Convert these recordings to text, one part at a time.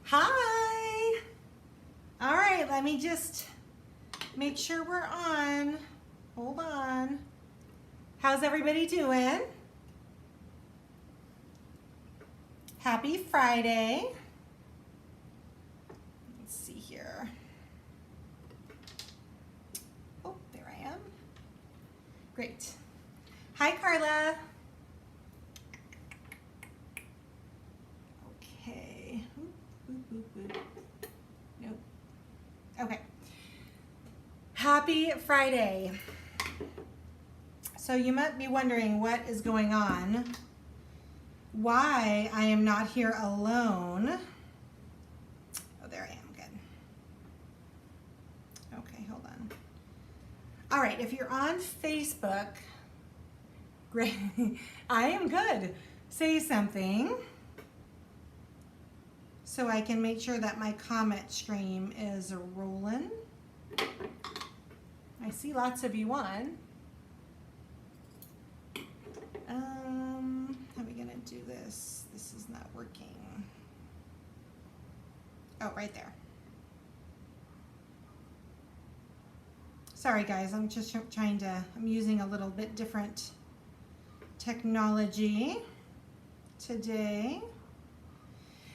Hi. All right, let me just make sure we're on. Hold on. How's everybody doing? Happy Friday. Let's see here. Oh, there I am. Great. Hi, Carla. Okay. Nope. Okay. Happy Friday. So you might be wondering what is going on, why I am not here alone. Oh, there I am. Good. Okay, hold on. All right, if you're on Facebook, great. I am good. Say something so I can make sure that my comment stream is rolling. I see lots of you on. How are we gonna do this? This is not working. Oh, right there. Sorry guys, I'm just trying to, I'm using a little bit different technology today.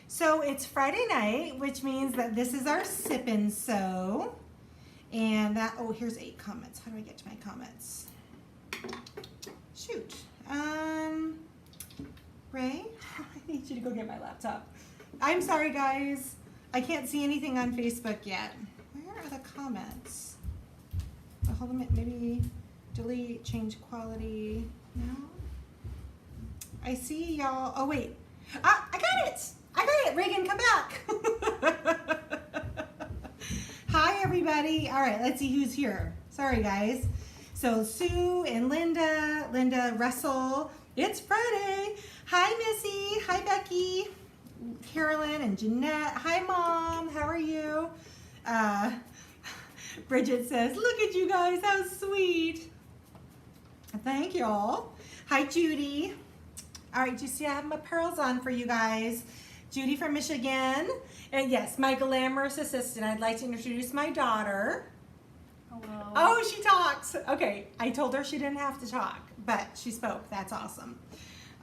So it's Friday night, which means that this is our sip and sew. And that, oh, here's 8 comments. How do I get to my comments? Shoot. Ray, I need you to go get my laptop. I'm sorry, guys. I can't see anything on Facebook yet. Where are the comments? Oh, hold on, maybe delete, change quality. No? I see y'all. Oh, wait. Ah, I got it. I got it. Reagan, come back. Hi, everybody. All right, let's see who's here. Sorry, guys. So Sue and Linda, Russell. It's Friday. Hi, Missy. Hi, Becky. Carolyn and Jeanette. Hi, Mom. How are you? Bridget says, look at you guys. How sweet. Thank you all. Hi, Judy. All right, you see I have my pearls on for you guys. Judy from Michigan. And yes, my glamorous assistant. I'd like to introduce my daughter. Hello. Oh, she talks. Okay, I told her she didn't have to talk, but she spoke. That's awesome.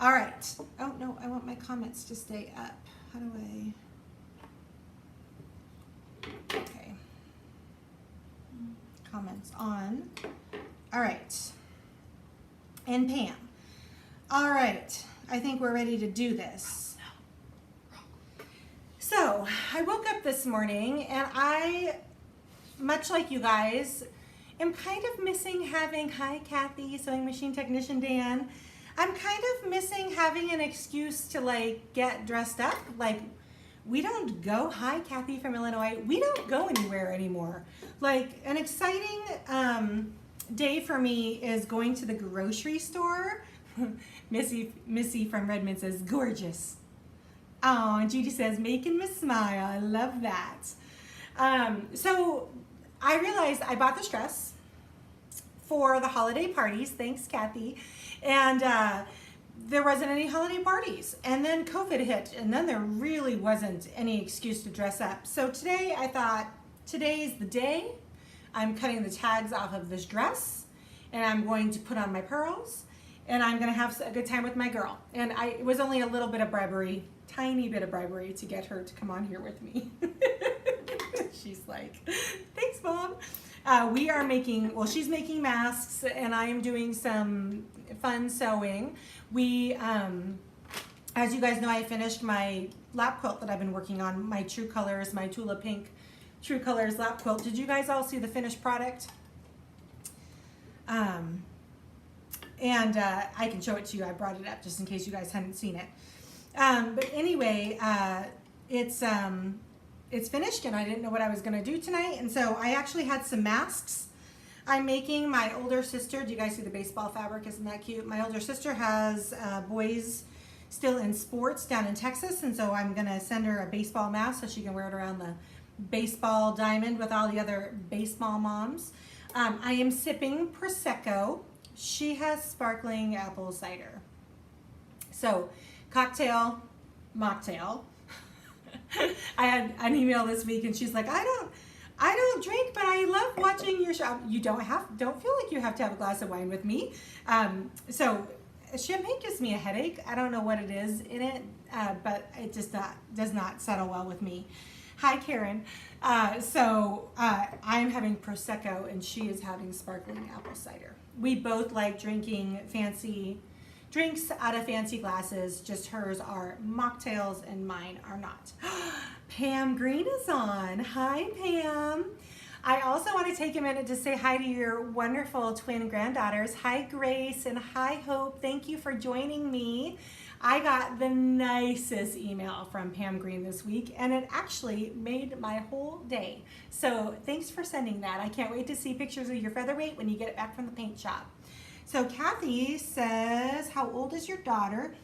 All right. Oh, no, I want my comments to stay up. How do I? Okay. Comments on. All right. And Pam. All right. I think we're ready to do this. So, I woke up this morning and I, much like you guys, am kind of missing having, hi Kathy, sewing machine technician Dan. I'm kind of missing having an excuse to like get dressed up. Like we don't go, hi Kathy from Illinois, we don't go anywhere anymore. Like an exciting day for me is going to the grocery store. Missy from Redmond says, gorgeous. Oh, and Judy says, making me smile. I love that. So I realized I bought this dress for the holiday parties. Thanks, Kathy. And there wasn't any holiday parties. And then COVID hit, and then there really wasn't any excuse to dress up. So today I thought, today's the day. I'm cutting the tags off of this dress, and I'm going to put on my pearls, and I'm going to have a good time with my girl. And it was only a little bit of bribery, tiny bit of bribery to get her to come on here with me. She's like, thanks, Mom. We are making, well, she's making masks and I am doing some fun sewing. We, as you guys know, I finished my lap quilt that I've been working on, my True Colors, my Tula Pink True Colors lap quilt. Did you guys all see the finished product? I can show it to you. I brought it up just in case you guys hadn't seen it. But anyway, it's finished and I didn't know what I was going to do tonight. And so I actually had some masks. I'm making my older sister, do you guys see the baseball fabric? Isn't that cute? My older sister has boys still in sports down in Texas. And so I'm going to send her a baseball mask so she can wear it around the baseball diamond with all the other baseball moms. I am sipping Prosecco. She has sparkling apple cider. So cocktail, mocktail. I had an email this week, and she's like, I don't drink, but I love watching your show. You don't feel like you have to have a glass of wine with me. So champagne gives me a headache. I don't know what it is in it, but it just does not settle well with me. Hi, Karen. I'm having Prosecco, and she is having sparkling apple cider. We both like drinking fancy drinks out of fancy glasses. Just hers are mocktails and mine are not. Pam Green is on. Hi, Pam. I also want to take a minute to say hi to your wonderful twin granddaughters. Hi, Grace, and hi, Hope. Thank you for joining me. I got the nicest email from Pam Green this week, and it actually made my whole day. So thanks for sending that. I can't wait to see pictures of your featherweight when you get it back from the paint shop. So Kathy says, how old is your daughter?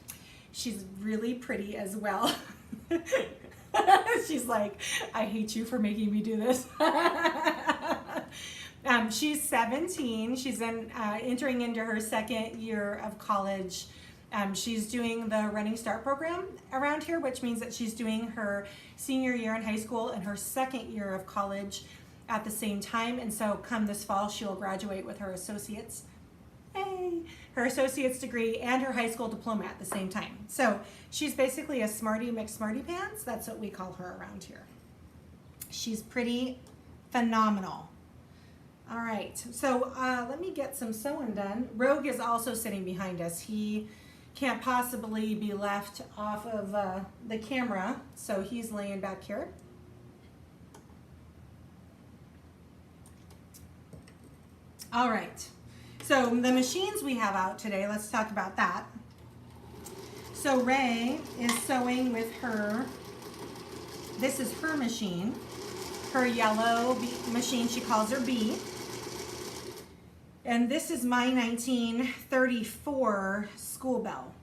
She's really pretty as well. She's like, I hate you for making me do this. She's 17. She's entering into her second year of college. She's doing the Running Start program around here, which means that she's doing her senior year in high school and her second year of college at the same time. And so come this fall, she'll graduate with her associate's. Hey, her associate's degree and her high school diploma at the same time. So she's basically a smarty McSmarty pants. That's what we call her around here. She's pretty phenomenal. All right, so let me get some sewing done. Rogue is also sitting behind us. He can't possibly be left off of the camera, so he's laying back here. All right. So the machines we have out today, let's talk about that. So Ray is sewing with her, this is her machine, her yellow machine, she calls her B. And this is my 1934 school bell.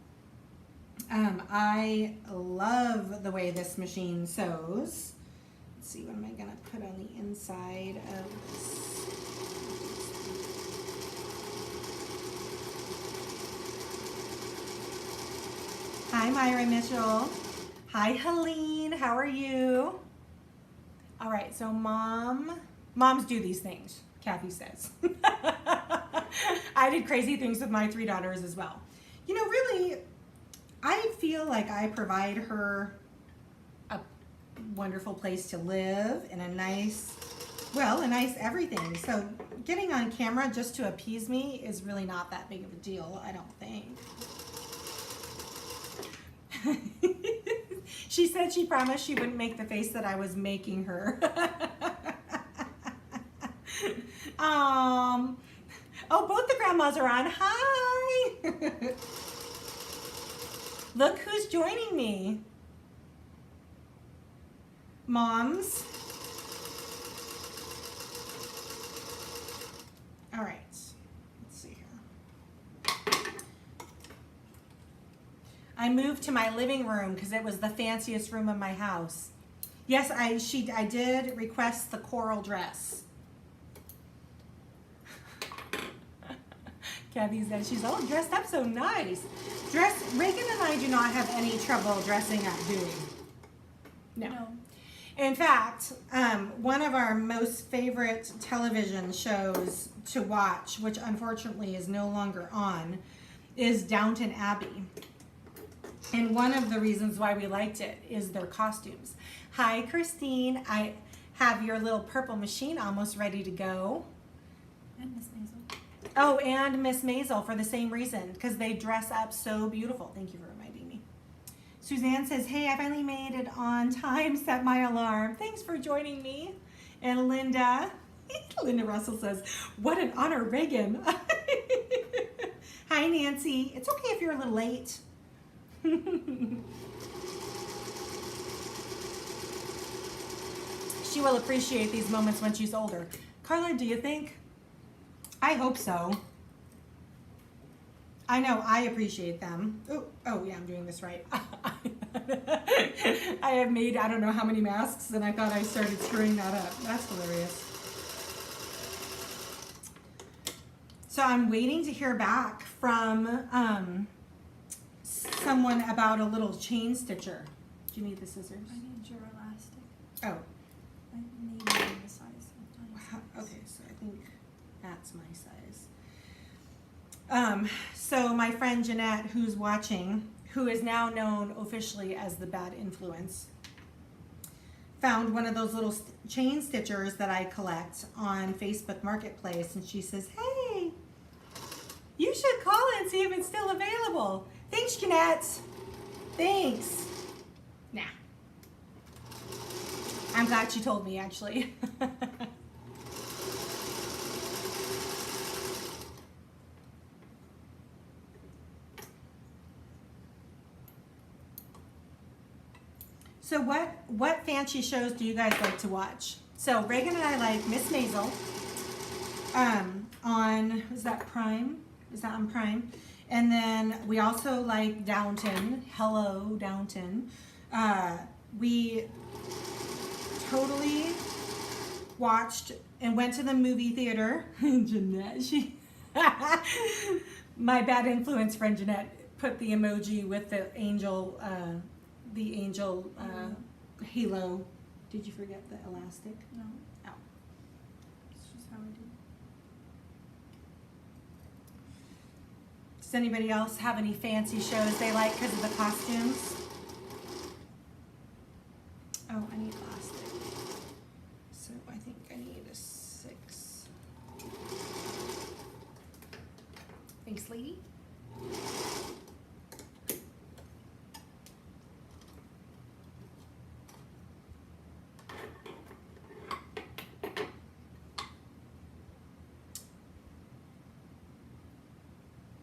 I love the way this machine sews. Let's see, what am I gonna put on the inside of this? Hi, Myra Mitchell. Hi, Helene. How are you? All right, so moms do these things, Kathy says. I did crazy things with my 3 daughters as well. You know, really, I feel like I provide her a wonderful place to live and a nice everything. So getting on camera just to appease me is really not that big of a deal, I don't think. She said she promised she wouldn't make the face that I was making her. Oh, both the grandmas are on. Hi! Look who's joining me. Moms. All right. I moved to my living room because it was the fanciest room in my house. Yes, I did request the coral dress. Kathy said she's all dressed up so nice. Reagan and I do not have any trouble dressing up, do we? No. In fact, one of our most favorite television shows to watch, which unfortunately is no longer on, is Downton Abbey. And one of the reasons why we liked it is their costumes. Hi, Christine. I have your little purple machine almost ready to go. And Miss Maisel. Oh, and Miss Maisel for the same reason, because they dress up so beautiful. Thank you for reminding me. Suzanne says, hey, I finally made it on time, set my alarm. Thanks for joining me. And Linda Russell says, what an honor, Reagan. Hi, Nancy. It's okay if you're a little late. She will appreciate these moments when she's older. Carla, do you think? I hope so. I know I appreciate them. Oh yeah, I'm doing this right. I have made I don't know how many masks and I thought I started screwing that up. That's hilarious. So I'm waiting to hear back from someone about a little chain stitcher. Do you need the scissors? I need your elastic. Oh, I need the size of my size. okay, so I think that's my size. So my friend Jeanette, who's watching, who is now known officially as the Bad Influence, found one of those little chain stitchers that I collect on Facebook Marketplace, and she says, hey, you should call it and see if it's still available. Thanks, Jeanette. Thanks. Nah. I'm glad she told me, actually. So what fancy shows do you guys like to watch? So Reagan and I like Miss Maisel on, is that Prime? Is that on Prime? And then we also like Downton. Hello, Downton. We totally watched and went to the movie theater. Jeanette, my Bad Influence friend Jeanette put the emoji with the angel halo. Did you forget the elastic? No. Oh. It's just how I do. Does anybody else have any fancy shows they like because of the costumes? Oh, I need elastic. So I think I need a 6. Thanks, lady.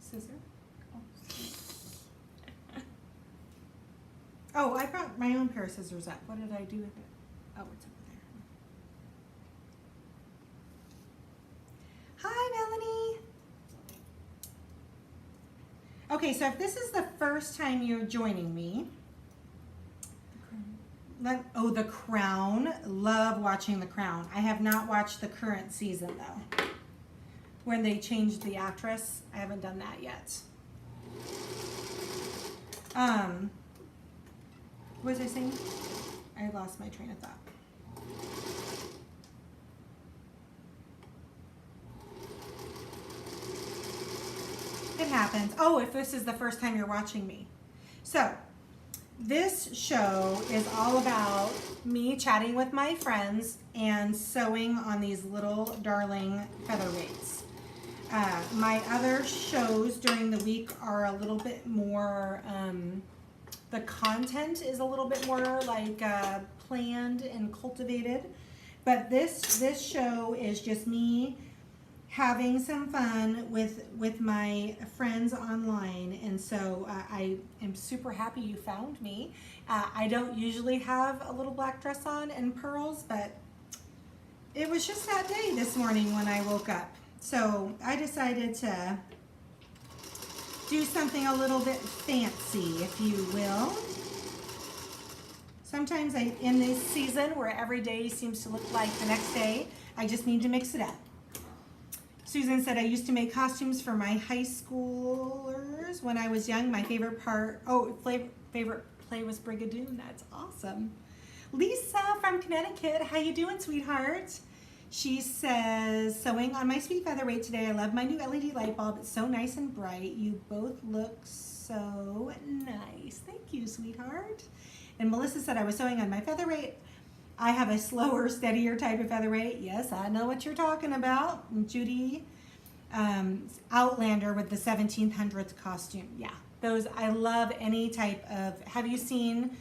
Scissor. Oh, I brought my own pair of scissors up. What did I do with it? Oh, it's over there. Hi, Melanie. Okay, so if this is the first time you're joining me, The Crown. Love watching The Crown. I have not watched the current season though. When they changed the actress, I haven't done that yet. What was I saying? I lost my train of thought. It happens. Oh, if this is the first time you're watching me. So, this show is all about me chatting with my friends and sewing on these little darling featherweights. My other shows during the week are a little bit more, the content is a little bit more like planned and cultivated. But this show is just me having some fun with my friends online, and so I am super happy you found me. I don't usually have a little black dress on and pearls, but it was just that day this morning when I woke up. So I decided to do something a little bit fancy, if you will. Sometimes in this season where every day seems to look like the next day, I just need to mix it up. Susan said, I used to make costumes for my high schoolers when I was young. My favorite favorite play was Brigadoon. That's awesome. Lisa from Connecticut, how you doing, sweetheart? She says, sewing on my sweet featherweight today. I love my new LED light bulb. It's so nice and bright. You both look so nice. Thank you, sweetheart. And Melissa said, I was sewing on my featherweight. I have a slower, steadier type of featherweight. Yes, I know what you're talking about. And Judy, Outlander with the 1700s costume. Yeah, those, I love any type of, have you seen,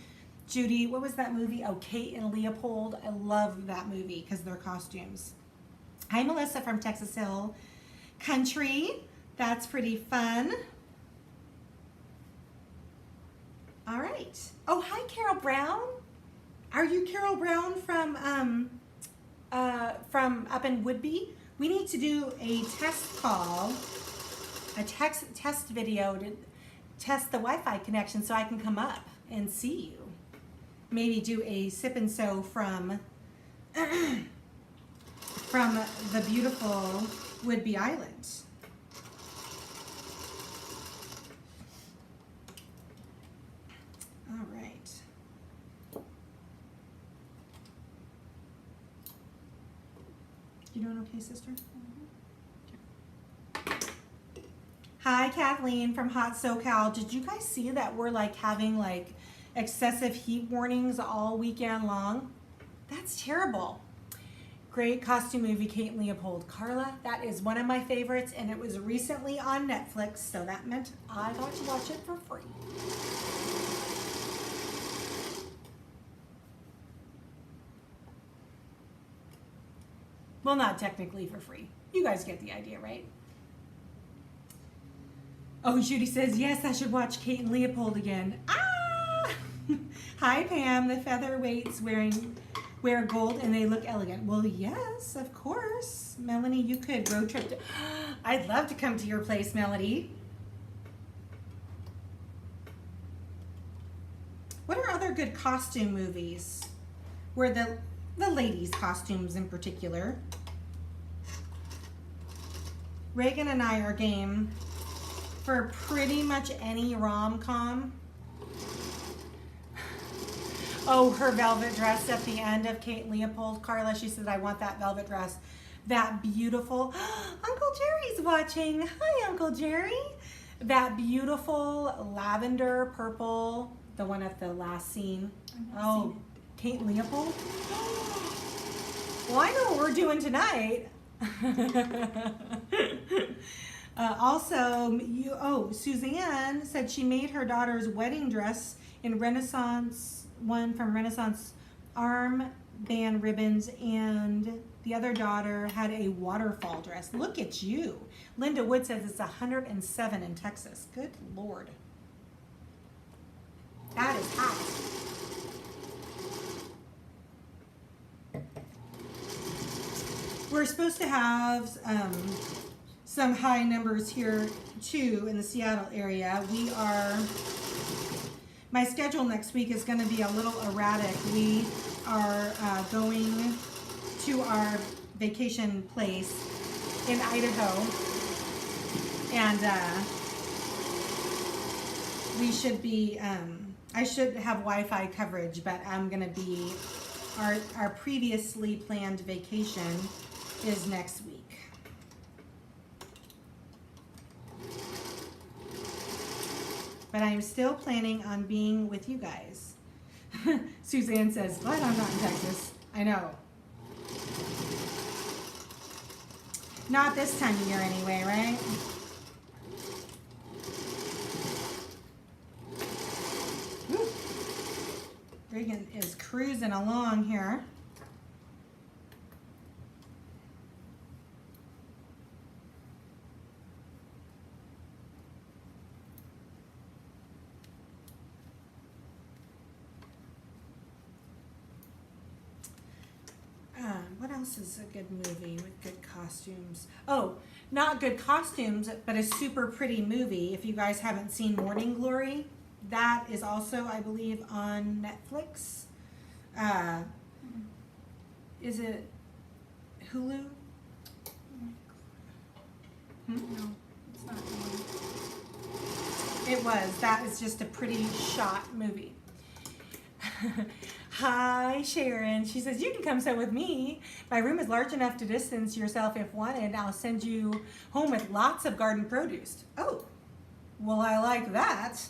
Judy, what was that movie? Oh, Kate and Leopold. I love that movie because they're costumes. Hi, Melissa from Texas Hill Country. That's pretty fun. All right. Oh, hi, Carol Brown. Are you Carol Brown from up in Woodby? We need to do a test call, a test video to test the Wi-Fi connection so I can come up and see you. Maybe do a sip and sew from the beautiful Woodby Island. All right. You doing okay, sister? Hi, Kathleen from Hot SoCal. Did you guys see that we're like having like excessive heat warnings all weekend long? That's terrible. Great costume movie, Kate Leopold. Carla, that is one of my favorites, and it was recently on Netflix, so that meant I got to watch it for free. Well, not technically for free. You guys get the idea, right? Oh, Judy says, yes, I should watch Kate and Leopold again. Ah! Hi, Pam. The featherweights wear gold and they look elegant. Well, yes, of course. Melanie, you could road trip to... I'd love to come to your place, Melody. What are other good costume movies? Where the ladies' costumes in particular. Reagan and I are game for pretty much any rom-com. Oh, her velvet dress at the end of Kate Leopold. Carla, she said, I want that velvet dress. That beautiful, Uncle Jerry's watching. Hi, Uncle Jerry. That beautiful lavender purple, the one at the last scene. Oh, Kate Leopold. Well, I know what we're doing tonight. Suzanne said she made her daughter's wedding dress in Renaissance, one from Renaissance armband ribbons, and the other daughter had a waterfall dress. Look at you. Linda Wood says it's 107 in Texas. Good Lord. That is hot. We're supposed to have some high numbers here too in the Seattle area. My schedule next week is going to be a little erratic. We are going to our vacation place in Idaho, and we should be, I should have Wi-Fi coverage, but I'm going to be, our previously planned vacation is next week. But I'm still planning on being with you guys. Suzanne says, glad I'm not in Texas. I know. Not this time of year anyway, right? Woo. Reagan is cruising along here. What else is a good movie with good costumes? Oh, not good costumes, but a super pretty movie. If you guys haven't seen Morning Glory, that is also, I believe, on Netflix. Is it Hulu? No, it's not Hulu. It was. That is just a pretty shot movie. Hi, Sharon. She says, you can come sit with me. My room is large enough to distance yourself if wanted. I'll send you home with lots of garden produce. Oh, well, I like that.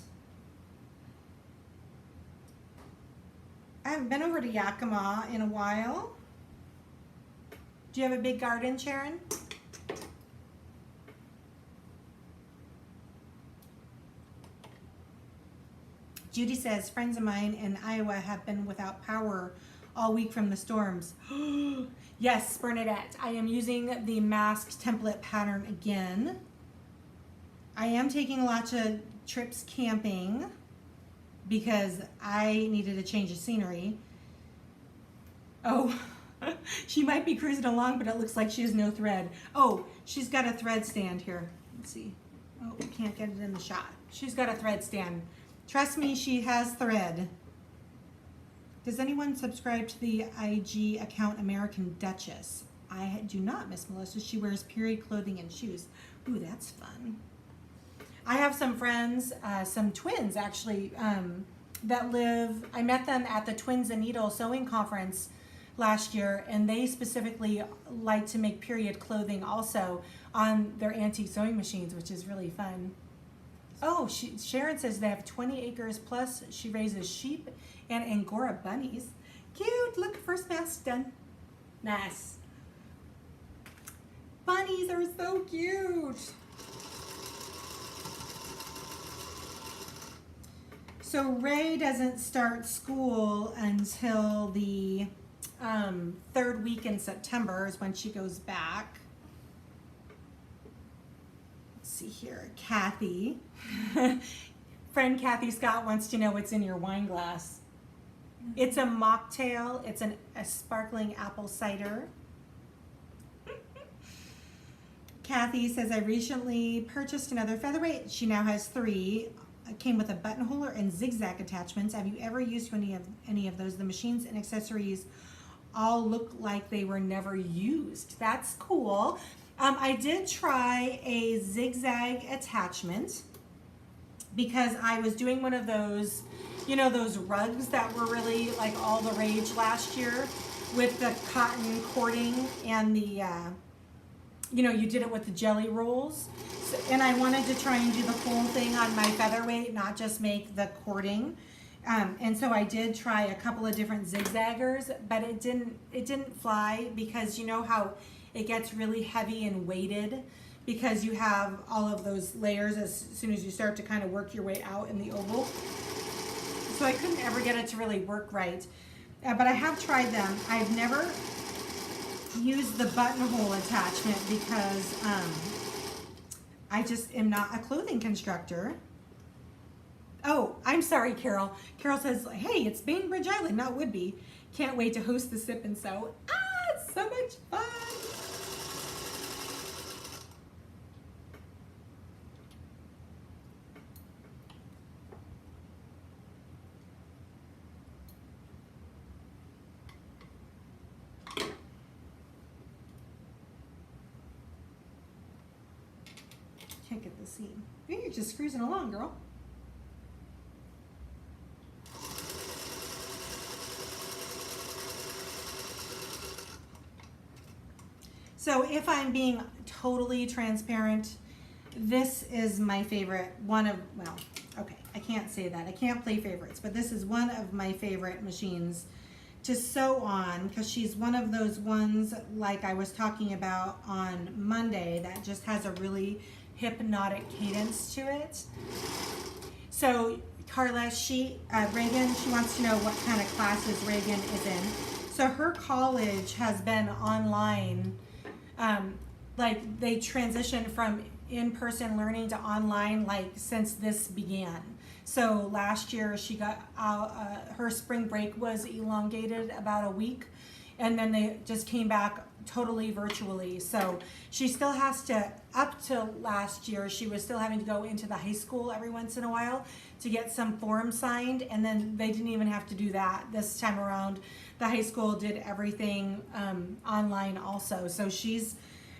I haven't been over to Yakima in a while. Do you have a big garden, Sharon? Judy says, friends of mine in Iowa have been without power all week from the storms. Yes, Bernadette, I am using the masked template pattern again. I am taking lots of trips camping because I needed a change of scenery. Oh, she might be cruising along, but it looks like she has no thread. Oh, she's got a thread stand here. Let's see. Oh, we can't get it in the shot. She's got a thread stand. Trust me, she has thread. Does anyone subscribe to the IG account American Duchess? I do not, Miss Melissa. She wears period clothing and shoes. Ooh, that's fun. I have some friends, some twins actually, that live, I met them at the Twins and Needle Sewing Conference last year, and they specifically like to make period clothing also on their antique sewing machines, which is really fun. Oh, Sharon says they have 20 acres plus she raises sheep and Angora bunnies. Cute. Look, first mask done. Nice. Bunnies are so cute. So Ray doesn't start school until the third week in September is when she goes back. Let's see here, Kathy. Friend Kathy Scott wants to know what's in your wine glass. It's a mocktail. It's a sparkling apple cider. Kathy says, I recently purchased another featherweight. She now has 3. It came with a buttonhole and zigzag attachments. Have you ever used any of those? The machines and accessories all look like they were never used. That's cool. I did try a zigzag attachment because I was doing one of those, you know, those rugs that were really like all the rage last year with the cotton cording and the, you know, you did it with the jelly rolls. So, and I wanted to try and do the whole thing on my featherweight, not just make the cording. And so I did try a couple of different zigzaggers, but it didn't fly because you know how it gets really heavy and weighted because you have all of those layers as soon as you start to kind of work your way out in the oval. So I couldn't ever get it to really work right. But I have tried them. I've never used the buttonhole attachment because I just am not a clothing constructor. Oh, I'm sorry, Carol. Carol says, hey, it's Bainbridge Island, not Woodby. Can't wait to host the Sip and Sew. Ah, it's so much fun. Can't get the seam. You're just cruising along, girl. So if I'm being totally transparent, this is my favorite, well, okay, I can't say that. I can't play favorites, but this is one of my favorite machines to sew on because she's one of those ones like I was talking about on Monday that just has a really hypnotic cadence to it. So Carla, Reagan, she wants to know what kind of classes Reagan is in. So her college has been online. Like they transitioned from in-person learning to online like since this began. So last year she got her spring break was elongated about a week, and then they just came back totally virtually. So she still has to, up to last year, she was still having to go into the high school every once in a while to get some forms signed, and then they didn't even have to do that this time around. The high school did everything online also. So she's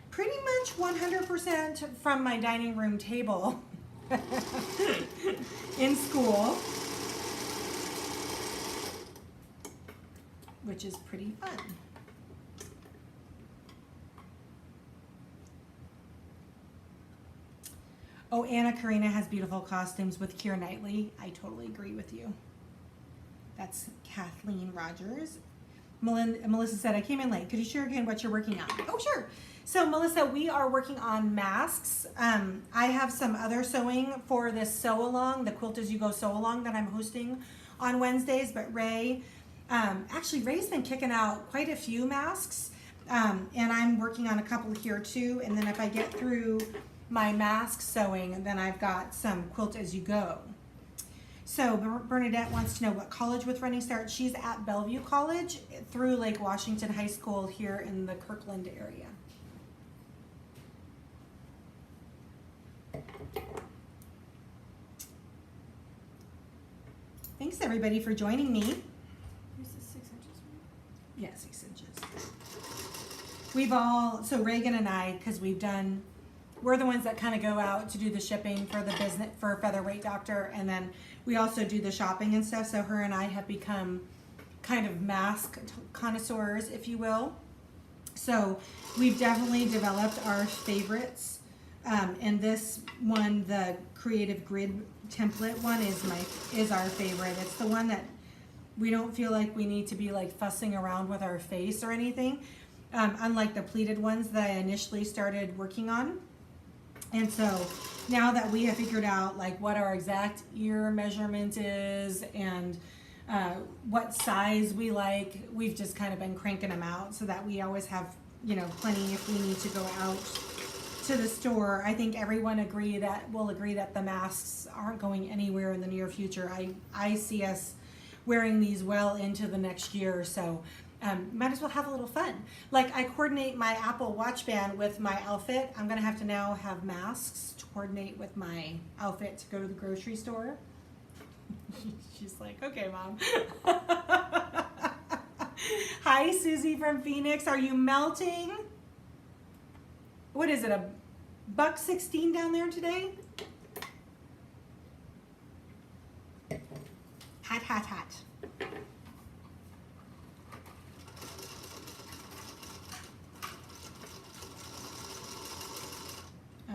pretty much 100% from my dining room table in school, which is pretty fun. Oh, Anna Karina has beautiful costumes with Keira Knightley. I totally agree with you. That's Kathleen Rogers. Melissa said, I came in late. Could you share again what you're working on? Oh, sure. So, Melissa, we are working on masks. I have some other sewing for this sew-along, the Quilt As You Go sew-along that I'm hosting on Wednesdays. But Ray, actually, Ray's been kicking out quite a few masks. And I'm working on a couple here, too. And then if I get through my mask sewing, then I've got some Quilt As You Go. So Bernadette wants to know what college with running start. She's at Bellevue College through Lake Washington High School here in the Kirkland area. Thanks everybody for joining me. Here's the 6 inches. Yeah, 6 inches. So Reagan and I, because we're the ones that kind of go out to do the shipping for the business, for Featherweight Doctor, and then we also do the shopping and stuff. So her and I have become kind of mask connoisseurs, if you will. So we've definitely developed our favorites. And this one, the Creative Grid template one, is our favorite. It's the one that we don't feel like we need to be like fussing around with our face or anything, unlike the pleated ones that I initially started working on. And so now that we have figured out like what our exact ear measurement is and what size we like, we've just kind of been cranking them out so that we always have, you know, plenty if we need to go out to the store. I think everyone will agree that the masks aren't going anywhere in the near future. I see us wearing these well into the next year, so might as well have a little fun. Like I coordinate my Apple Watch band with my outfit. I'm gonna have to now have masks to coordinate with my outfit to go to the grocery store. She's like, okay, Mom. Hi, Susie from Phoenix. Are you melting? What is it, a $1.16 down there today? Hot, hot, hot.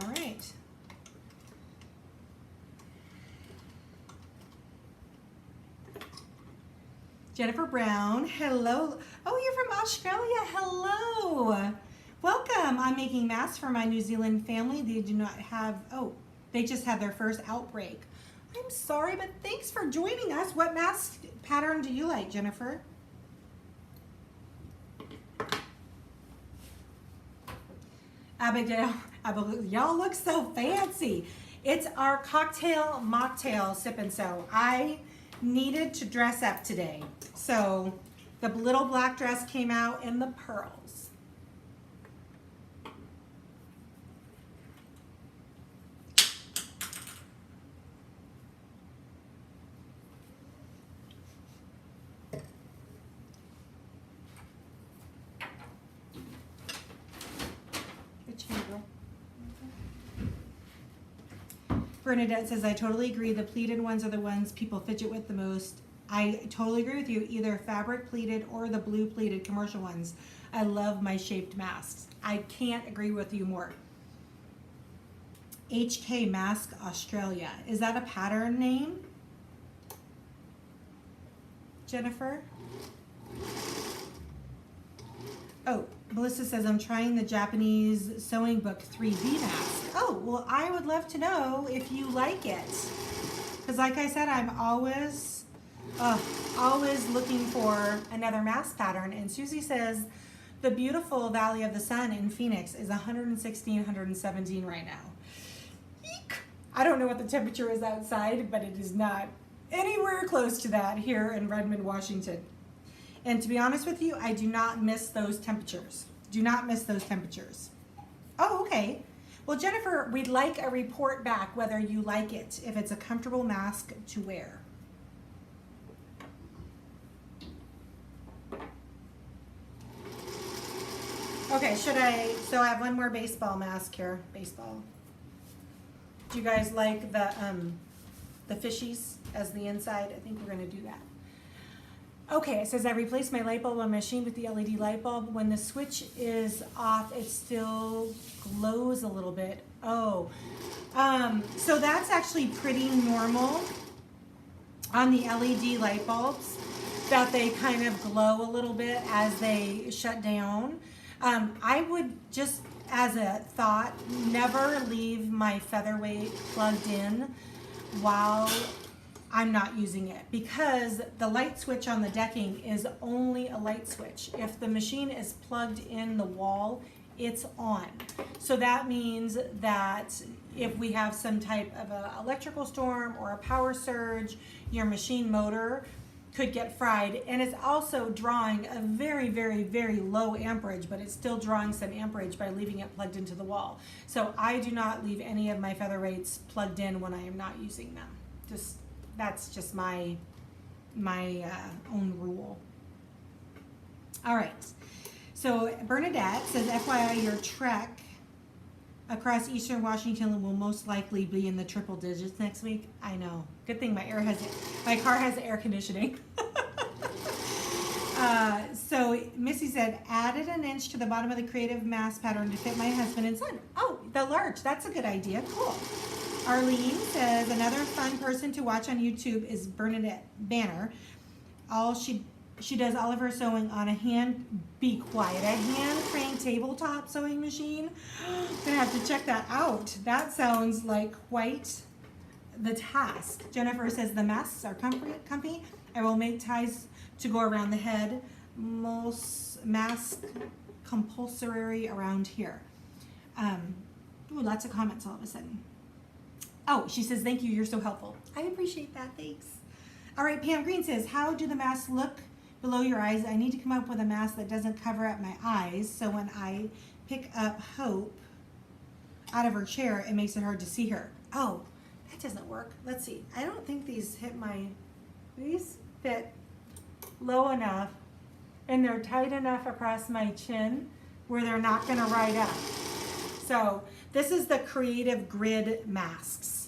All right. Jennifer Brown, hello. Oh, you're from Australia. Hello. Welcome. I'm making masks for my New Zealand family. They do not have, they just had their first outbreak. I'm sorry, but thanks for joining us. What mask pattern do you like, Jennifer? Abigail, y'all look so fancy. It's our cocktail mocktail sip and sew. I needed to dress up today. So the little black dress came out in the pearls. Bernadette says, I totally agree. The pleated ones are the ones people fidget with the most. I totally agree with you. Either fabric pleated or the blue pleated commercial ones. I love my shaped masks. I can't agree with you more. HK Mask Australia. Is that a pattern name, Jennifer? Oh, Melissa says, I'm trying the Japanese sewing book 3D mask. Oh, well, I would love to know if you like it. Because like I said, I'm always looking for another mask pattern. And Susie says, the beautiful Valley of the Sun in Phoenix is 116, 117 right now. Eek. I don't know what the temperature is outside, but it is not anywhere close to that here in Redmond, Washington. And to be honest with you, I do not miss those temperatures. Do not miss those temperatures. Oh, okay. Well, Jennifer, we'd like a report back whether you like it, if it's a comfortable mask to wear. Okay, so I have one more baseball mask here. Baseball. Do you guys like the fishies as the inside? I think we're gonna do that. Okay, it says I replaced my light bulb on my machine with the LED light bulb. When the switch is off, it still glows a little bit. Oh, so that's actually pretty normal on the LED light bulbs, that they kind of glow a little bit as they shut down. I would just, as a thought, never leave my featherweight plugged in while I'm not using it, because the light switch on the decking is only a light switch. If the machine is plugged in the wall, it's on. So that means that if we have some type of an electrical storm or a power surge, your machine motor could get fried. And it's also drawing a very, very, very low amperage, but it's still drawing some amperage by leaving it plugged into the wall. So I do not leave any of my featherweights plugged in when I am not using them. That's just my own rule. All right. So Bernadette says, FYI, your trek across Eastern Washington will most likely be in the triple digits next week. I know. Good thing my car has air conditioning. So Missy said, added an inch to the bottom of the creative mask pattern to fit my husband and son. Oh, the large. That's a good idea. Cool. Arlene says, another fun person to watch on YouTube is Bernadette Banner. She does all of her sewing on a hand craned tabletop sewing machine. Gonna have to check that out. That sounds like quite the task. Jennifer says the masks are comfy. I will make ties to go around the head. Most mask compulsory around here. Ooh, lots of comments all of a sudden. Oh, she says, thank you, you're so helpful. I appreciate that, thanks. All right, Pam Green says, how do the masks look below your eyes? I need to come up with a mask that doesn't cover up my eyes, so when I pick up Hope out of her chair, it makes it hard to see her. Oh, that doesn't work. Let's see. I don't think these fit low enough, and they're tight enough across my chin where they're not gonna ride up. So this is the Creative Grid masks.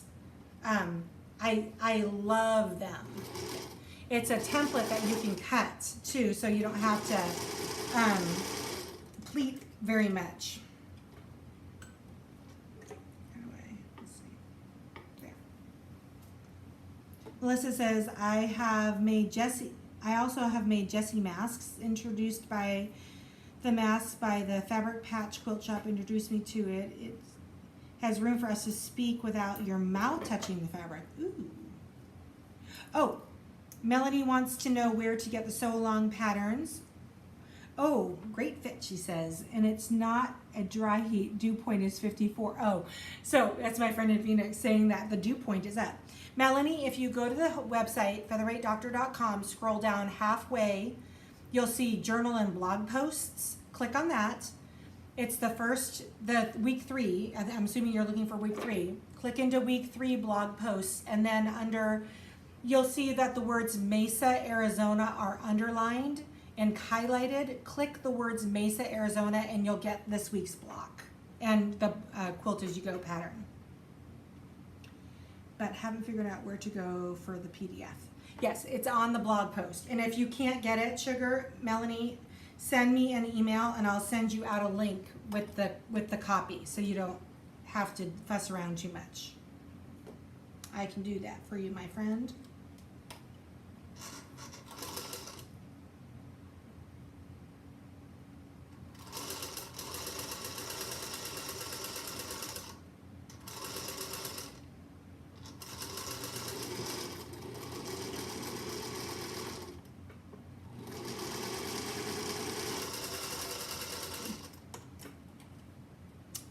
I love them. It's a template that you can cut too, so you don't have to pleat very much. Let's see. There. Melissa says, I also have made Jessie masks, introduced by the masks by the Fabric Patch Quilt Shop, introduced me to it. It has room for us to speak without your mouth touching the fabric. Ooh. Oh, Melanie wants to know where to get the sew along patterns. Oh, great fit, she says. And it's not a dry heat. Dew point is 54. Oh, so that's my friend in Phoenix saying that the dew point is up. Melanie, if you go to the website, featherweightdoctor.com, scroll down halfway, you'll see journal and blog posts. Click on that. It's the week 3. I'm assuming you're looking for week 3. Click into week 3 blog posts, and then under, you'll see that the words Mesa, Arizona are underlined and highlighted. Click the words Mesa, Arizona, and you'll get this week's block and the Quilt As You Go pattern. But haven't figured out where to go for the PDF. Yes, it's on the blog post. And if you can't get it, Sugar, Melanie, send me an email and I'll send you out a link with the copy so you don't have to fuss around too much. I can do that for you, my friend.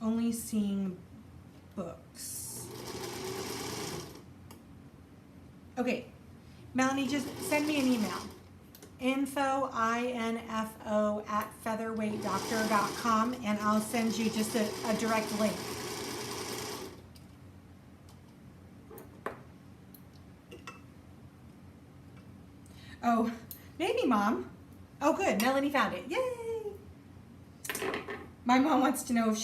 Only seeing books. Okay, Melanie, just send me an email. info@featherweightdoctor.com, and I'll send you just a direct link. Oh, maybe, Mom. Oh, good. Melanie found it. Yay! My mom wants to know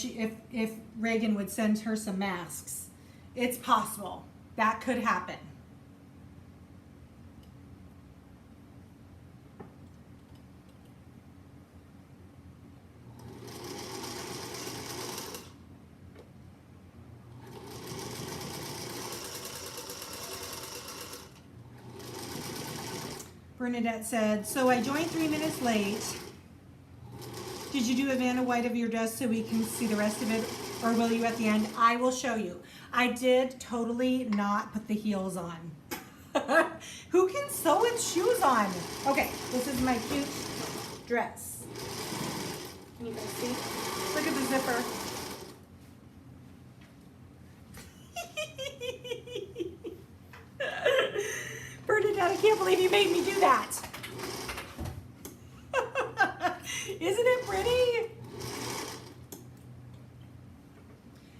if Reagan would send her some masks. It's possible. That could happen. Bernadette said, so I joined 3 minutes late. Did you do a Vanna White of your dress so we can see the rest of it, or will you at the end? I will show you. I did totally not put the heels on. Who can sew with shoes on? Okay, this is my cute dress. Can you guys see? Look at the zipper. Bernadette, I can't believe you made me do that. Isn't it pretty?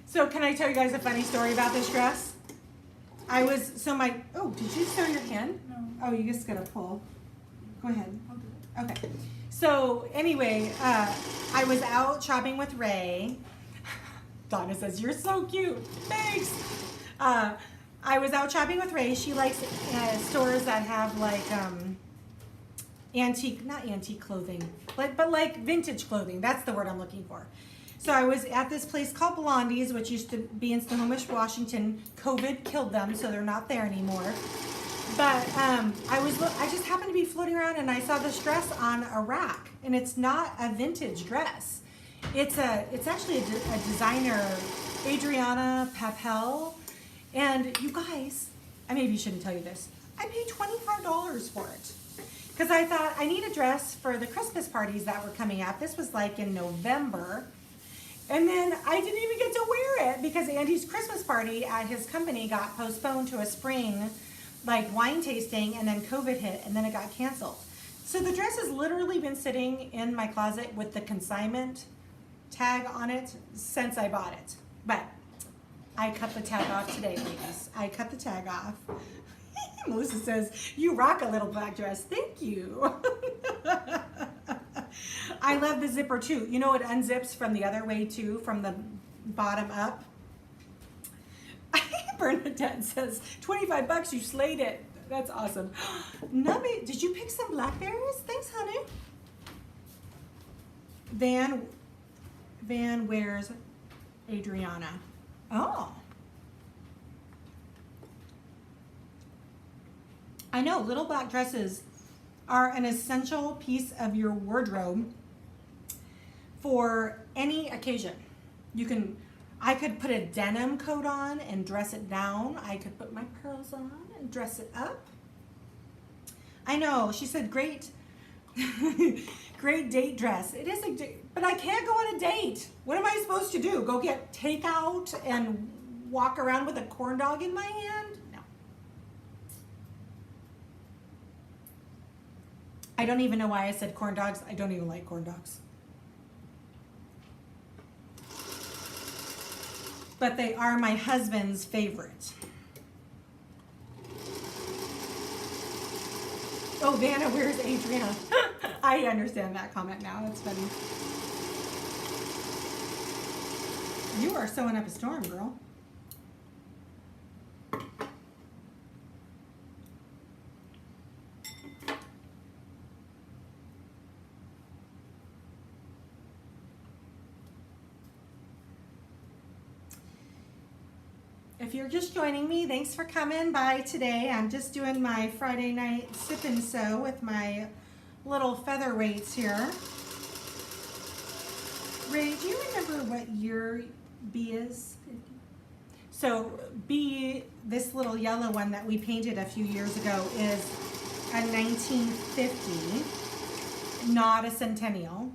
So can I tell you guys a funny story about this dress? Oh, did you sew your hand? No. Oh, you just gotta pull. Go ahead. I'll do it. Okay. So anyway, I was out shopping with Ray. Donna says, you're so cute. Thanks. I was out shopping with Ray. She likes stores that have like antique, not antique clothing, but like vintage clothing. That's the word I'm looking for. So I was at this place called Blondie's, which used to be in Snohomish, Washington. COVID killed them, so they're not there anymore. But I just happened to be floating around and I saw this dress on a rack, and it's not a vintage dress. It's actually a designer, Adriana Papel. And you guys, I maybe shouldn't tell you this. I paid $25 for it because I thought I need a dress for the Christmas parties that were coming up. This was like in November. And then I didn't even get to wear it because Andy's Christmas party at his company got postponed to a spring, like wine tasting, and then COVID hit, and then it got canceled. So the dress has literally been sitting in my closet with the consignment tag on it since I bought it. But I cut the tag off today, ladies. I cut the tag off. Melissa says, "You rock a little black dress." Thank you. I love the zipper too. You know, it unzips from the other way too, from the bottom up. Bernadette says, $25, you slayed it. That's awesome. Nubby, did you pick some blackberries? Thanks, honey. Van wears Adriana. Oh. I know, little black dresses are an essential piece of your wardrobe for any occasion. I could put a denim coat on and dress it down. I could put my pearls on and dress it up. I know, she said great, great date dress. It is a date, but I can't go on a date. What am I supposed to do? Go get takeout and walk around with a corn dog in my hand? No. I don't even know why I said corn dogs. I don't even like corn dogs. But they are my husband's favorite. Oh, Vanna, where's Adriana? I understand that comment now. That's funny. You are sewing up a storm, girl. If you're just joining me, thanks for coming by today. I'm just doing my Friday night sip and sew with my little featherweights here. Ray, do you remember what year B is? So B, this little yellow one that we painted a few years ago, is a 1950, not a centennial.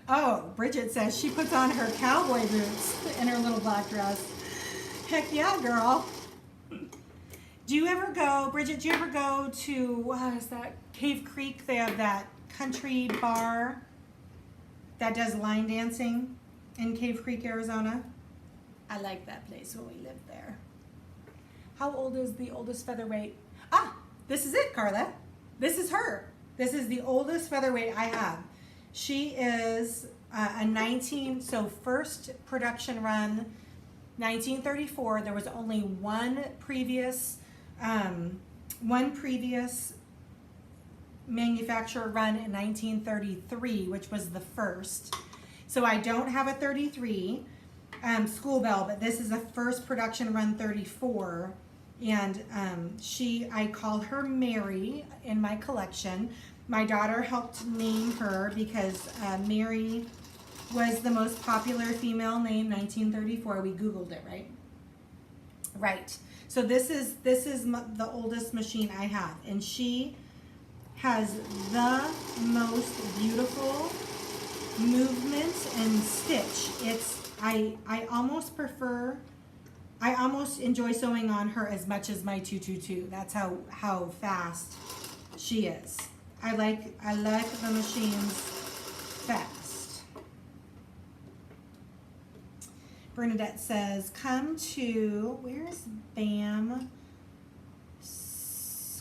Oh, Bridget says she puts on her cowboy boots in her little black dress. Heck yeah, girl. Do you ever go, Bridget, do you ever go to, what is that, Cave Creek? They have that country bar that does line dancing in Cave Creek, Arizona. I like that place when we lived there. How old is the oldest featherweight? Ah, this is it, Carla. This is her. This is the oldest featherweight I have. She is so first production run, 1934. There was only one previous manufacturer run in 1933, which was the first. So I don't have a 33 school bell, but this is a first production run 34. And I call her Mary in my collection. My daughter helped name her because Mary was the most popular female name 1934. We Googled it, right? Right. So this is the oldest machine I have, and she has the most beautiful movement and stitch. I almost enjoy sewing on her as much as my 222. That's how fast she is. I like the machines fast. Bernadette says, come to, where's BAM?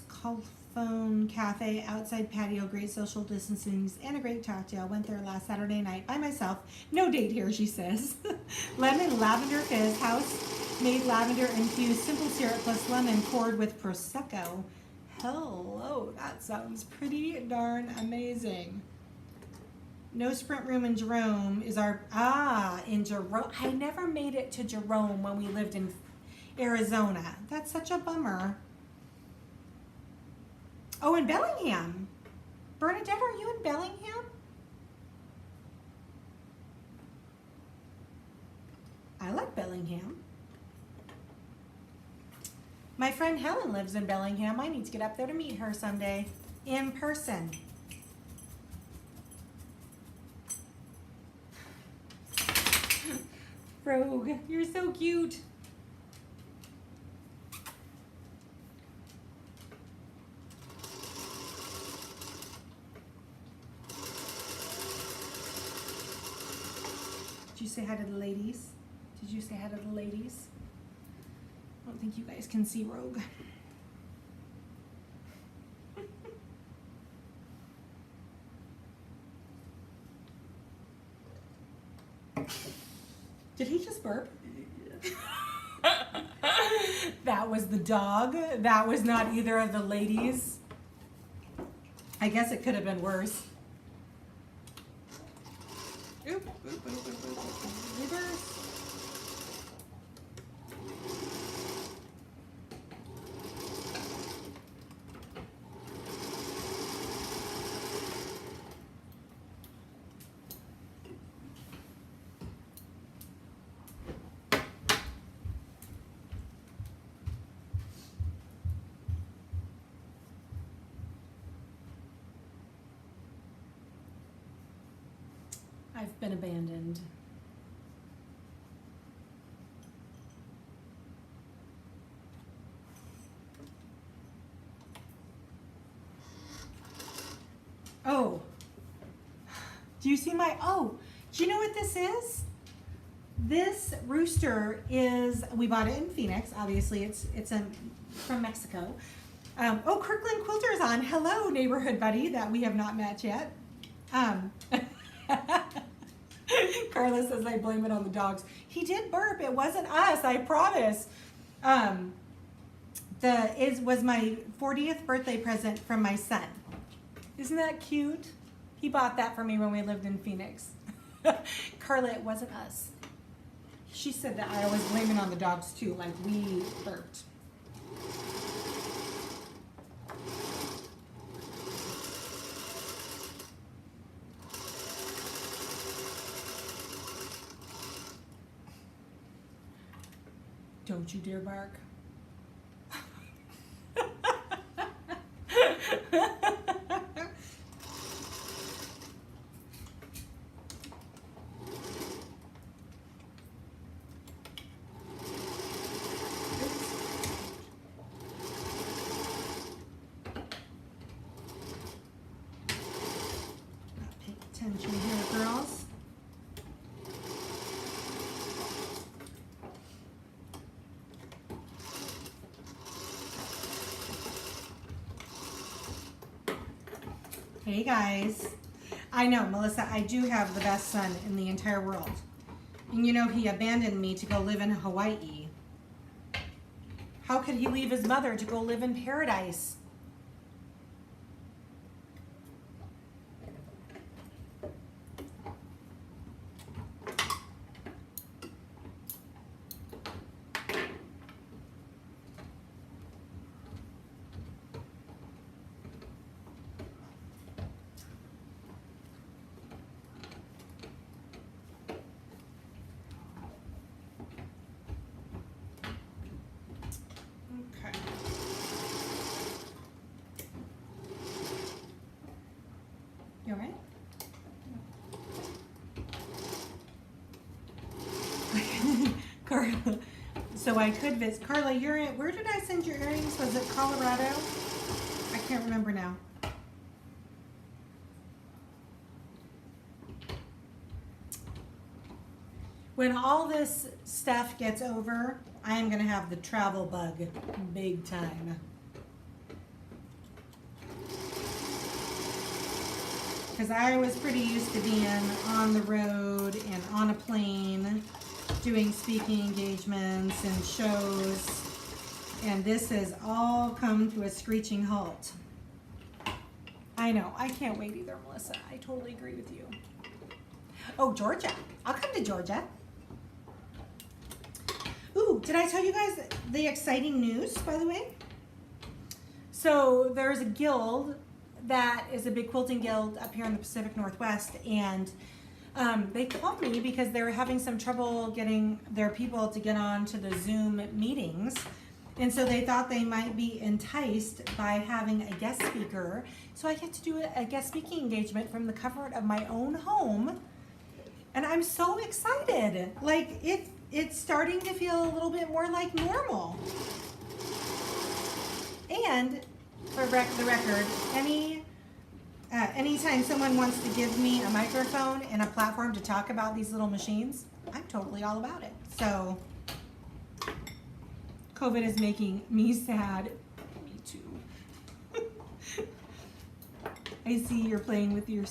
Called Phone Cafe, outside patio, great social distancing, and a great cocktail. Went there last Saturday night by myself. No date here, she says. Lemon lavender fizz, house made lavender infused simple syrup plus lemon poured with Prosecco. Hello, that sounds pretty darn amazing. No sprint room in Jerome is in Jerome. I never made it to Jerome when we lived in Arizona. That's such a bummer. Oh, in Bellingham. Bernadette, are you in Bellingham? I like Bellingham. My friend Helen lives in Bellingham. I need to get up there to meet her someday in person. Rogue, you're so cute. Did you say hi to the ladies? Did you say hi to the ladies? I don't think you guys can see Rogue. Did he just burp? That was the dog. That was not either of the ladies. I guess it could have been worse. Oop, oop, oop, oop, oop, oop. Reverse. I've been abandoned. Oh, do you see my, do you know what this is? This rooster is, we bought it in Phoenix, obviously it's from Mexico. Kirkland Quilter's on. Hello, neighborhood buddy that we have not met yet. Carla says I blame it on the dogs. He did burp. It wasn't us, I promise. It was my 40th birthday present from my son. Isn't that cute? He bought that for me when we lived in Phoenix. Carla, it wasn't us. She said that I always blame it on the dogs too, like we burped. Don't you dare bark. Pay attention here, girls. Hey guys, I know, Melissa, I do have the best son in the entire world. And you know, he abandoned me to go live in Hawaii. How could he leave his mother to go live in paradise? Okay. You all right? Carla, so I could visit. Carla, you're in, where did I send your earrings? Was it Colorado? I can't remember now. When all this stuff gets over, I am going to have the travel bug big time. Because I was pretty used to being on the road and on a plane, doing speaking engagements and shows. And this has all come to a screeching halt. I know, I can't wait either, Melissa. I totally agree with you. Oh, Georgia. I'll come to Georgia. Ooh, did I tell you guys the exciting news, by the way? So there's a guild that is a big quilting guild up here in the Pacific Northwest, and they called me because they were having some trouble getting their people to get on to the Zoom meetings. And so they thought they might be enticed by having a guest speaker. So I get to do a guest speaking engagement from the comfort of my own home. And I'm so excited. Like it's starting to feel a little bit more like normal. And for the record, anytime someone wants to give me a microphone and a platform to talk about these little machines, I'm totally all about it. So COVID is making me sad. Me too. I see you're playing with you're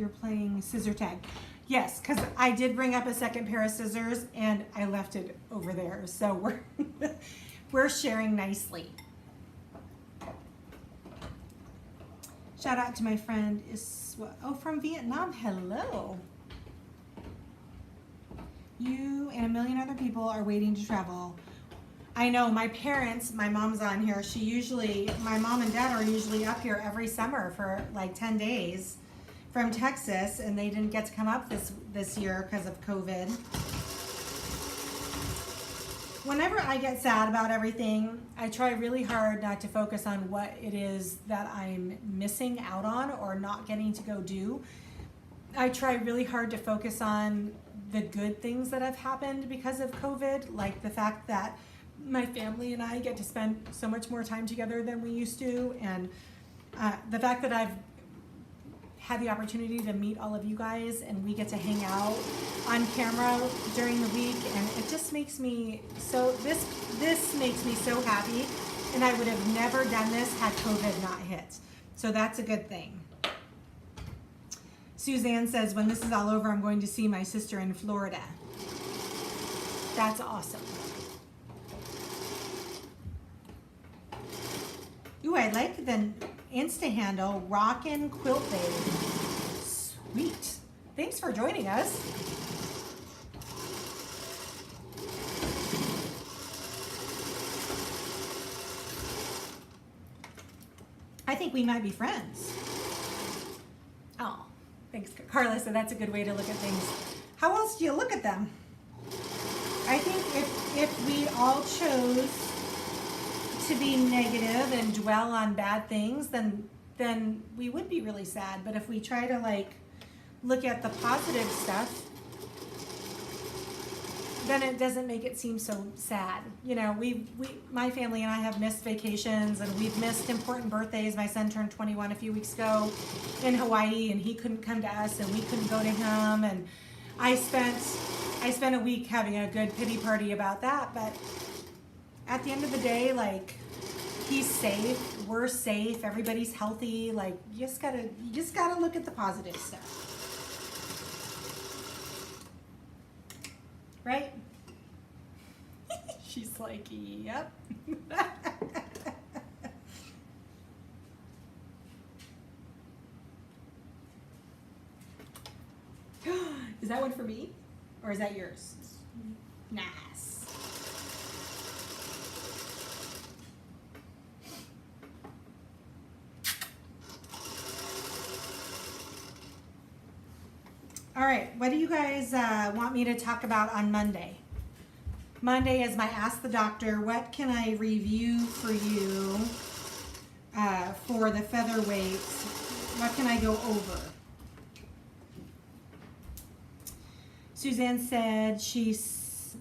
playing scissor tag. Yes, because I did bring up a second pair of scissors and I left it over there. So we're sharing nicely. Shout out to my friend from Vietnam. Hello. You and a million other people are waiting to travel. I know my parents, my mom's on here. My mom and dad are usually up here every summer for like 10 days from Texas, and they didn't get to come up this year because of COVID. Whenever I get sad about everything, I try really hard not to focus on what it is that I'm missing out on or not getting to go do. I try really hard to focus on the good things that have happened because of COVID, like the fact that my family and I get to spend so much more time together than we used to, and the fact that I've had the opportunity to meet all of you guys and we get to hang out on camera during the week, and it just makes me so this makes me so happy, and I would have never done this had COVID not hit. So that's a good thing. Suzanne says, when this is all over, I'm going to see my sister in Florida. That's awesome. Ooh, I like the Insta handle, Rockin' Quilt Babe. Sweet. Thanks for joining us. I think we might be friends. Oh, thanks, Carla. So that's a good way to look at things. How else do you look at them? I think if we all chose to be negative and dwell on bad things, then we would be really sad. But if we try to like look at the positive stuff, then it doesn't make it seem so sad. You know, my family and I have missed vacations, and we've missed important birthdays. My son turned 21 a few weeks ago in Hawaii, and he couldn't come to us, and we couldn't go to him. And I spent a week having a good pity party about that. But at the end of the day, like, he's safe, we're safe, everybody's healthy. Like, you just gotta look at the positive stuff. Right? She's like, yep. Is that one for me? Or is that yours? Nice. All right, what do you guys want me to talk about on Monday? Monday is my Ask the Doctor. What can I review for you for the featherweights? What can I go over? Suzanne said she's,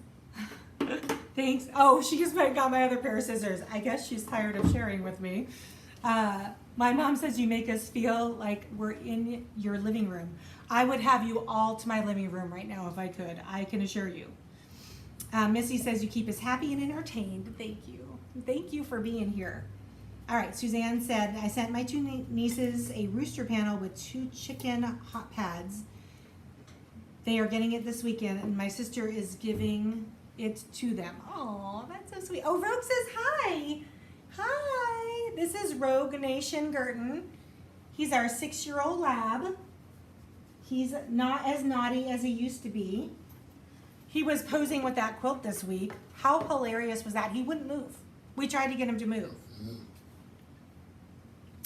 thanks. Oh, she just got my other pair of scissors. I guess she's tired of sharing with me. My mom says you make us feel like we're in your living room. I would have you all to my living room right now if I could. I can assure you. Missy says you keep us happy and entertained. Thank you. Thank you for being here. All right, Suzanne said, I sent my two nieces a rooster panel with 2 chicken hot pads. They are getting it this weekend, and my sister is giving it to them. Oh, that's so sweet. Oh, Rogue says hi. Hi. This is Rogue Nation Girton. He's our 6-year-old lab. He's not as naughty as he used to be. He was posing with that quilt this week. How hilarious was that? He wouldn't move. We tried to get him to move.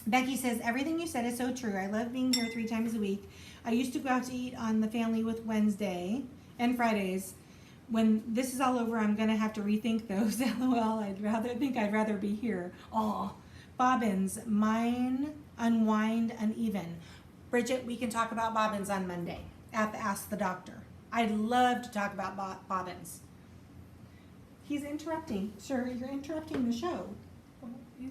Becky says, everything you said is so true. I love being here 3 times a week. I used to go out to eat on the family with Wednesday and Fridays. When this is all over, I'm going to have to rethink those. LOL, I'd rather be here. Aw. Bobbins, mine, unwind, uneven. Bridget, we can talk about bobbins on Monday at the Ask the Doctor. I'd love to talk about bobbins. He's interrupting. Sir, you're interrupting the show.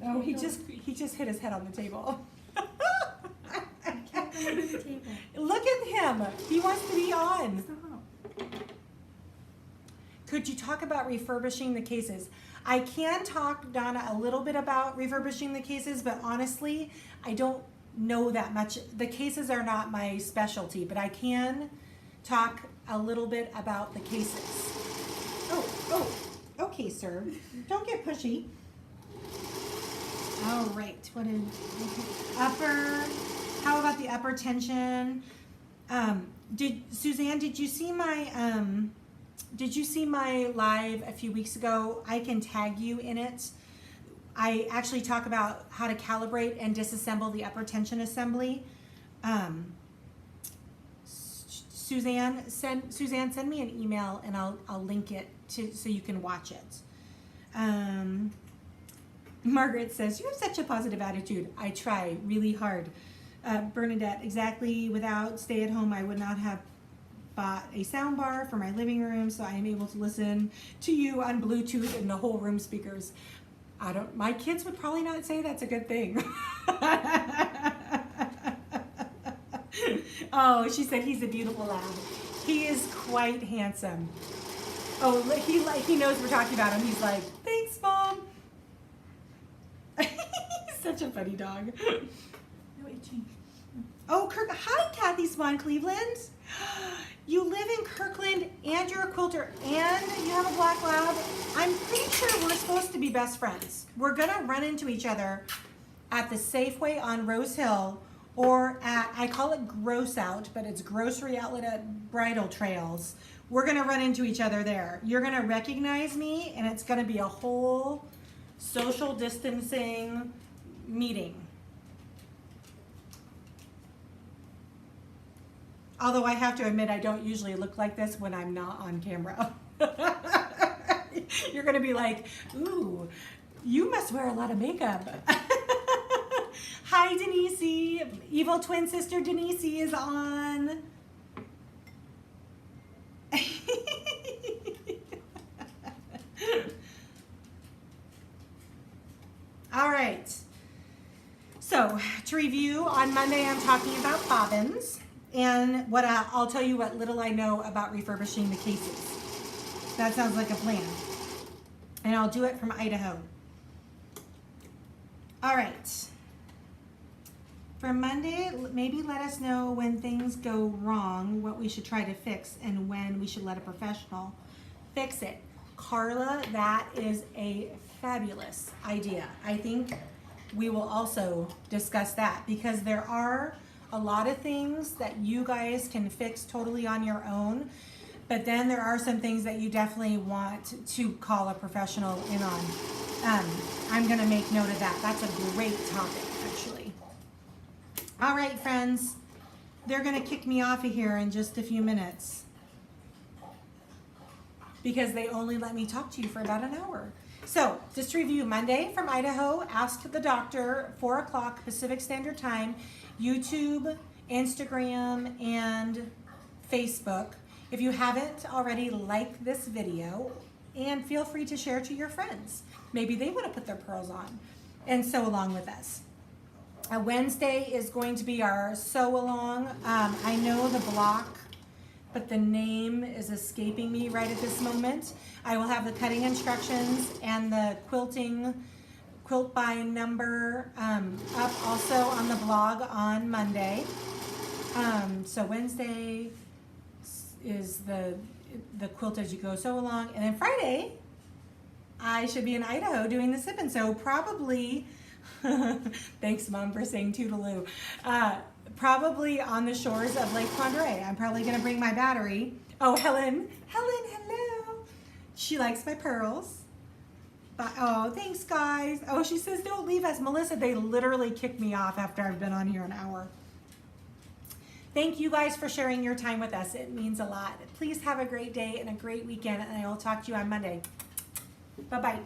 Oh, he just hit his head on the table. I can't go under the table. Look at him. He wants to be on. Stop. Could you talk about refurbishing the cases? I can talk, Donna, a little bit about refurbishing the cases, but honestly, I don't know that much. The cases are not my specialty, but I can talk a little bit about the cases. Oh, okay, sir. Don't get pushy. All right. Upper? How about the upper tension? Suzanne? Did you see my live a few weeks ago? I can tag you in it. I actually talk about how to calibrate and disassemble the upper tension assembly. Suzanne, send me an email and I'll link it so you can watch it. Margaret says, you have such a positive attitude. I try really hard. Bernadette, exactly. Without stay at home, I would not have bought a sound bar for my living room, so I am able to listen to you on Bluetooth and the whole room speakers. My kids would probably not say that's a good thing. Oh, she said he's a beautiful lad. He is quite handsome. Oh, he knows we're talking about him. He's like, thanks, Mom. He's such a funny dog. No itching. Oh, hi, Kathy Swan Cleveland. You live in Kirkland and you're a quilter and you have a black lab. I'm pretty sure we're supposed to be best friends. We're gonna run into each other at the Safeway on Rose Hill or at, I call it Gross Out, but it's Grocery Outlet at Bridal Trails. We're gonna run into each other there. You're gonna recognize me and it's gonna be a whole social distancing meeting. Although I have to admit, I don't usually look like this when I'm not on camera. You're gonna be like, ooh, you must wear a lot of makeup. Hi, Denise. Evil twin sister Denise is on. All right. So to review, on Monday I'm talking about bobbins. And I'll tell you what little I know about refurbishing the cases. That sounds like a plan. And I'll do it from Idaho. All right. For Monday, maybe let us know when things go wrong, what we should try to fix, and when we should let a professional fix it. Carla, that is a fabulous idea. I think we will also discuss that because there are a lot of things that you guys can fix totally on your own, but then there are some things that you definitely want to call a professional in on. I'm gonna make note of that. That's a great topic, actually. All right, friends, they're gonna kick me off of here in just a few minutes because they only let me talk to you for about an hour. So, just to review, Monday from Idaho, Ask the Doctor, 4 o'clock Pacific Standard Time, YouTube, Instagram, and Facebook. If you haven't already, like this video and feel free to share to your friends. Maybe they want to put their pearls on and sew along with us. Wednesday is going to be our sew along. I know the block, but the name is escaping me right at this moment. I will have the cutting instructions and the quilt by number up also on the blog on Monday. So Wednesday is the Quilt As You Go Sew Along. And then Friday, I should be in Idaho doing the Sip and Sew, probably, thanks Mom for saying toodaloo, probably on the shores of Lake Pondere. I'm probably gonna bring my battery. Oh, Helen, hello. She likes my pearls. But, oh, thanks guys. Oh, she says don't leave us. Melissa, they literally kicked me off after I've been on here an hour. Thank you guys for sharing your time with us. It means a lot. Please have a great day and a great weekend, and I will talk to you on Monday. Bye-bye.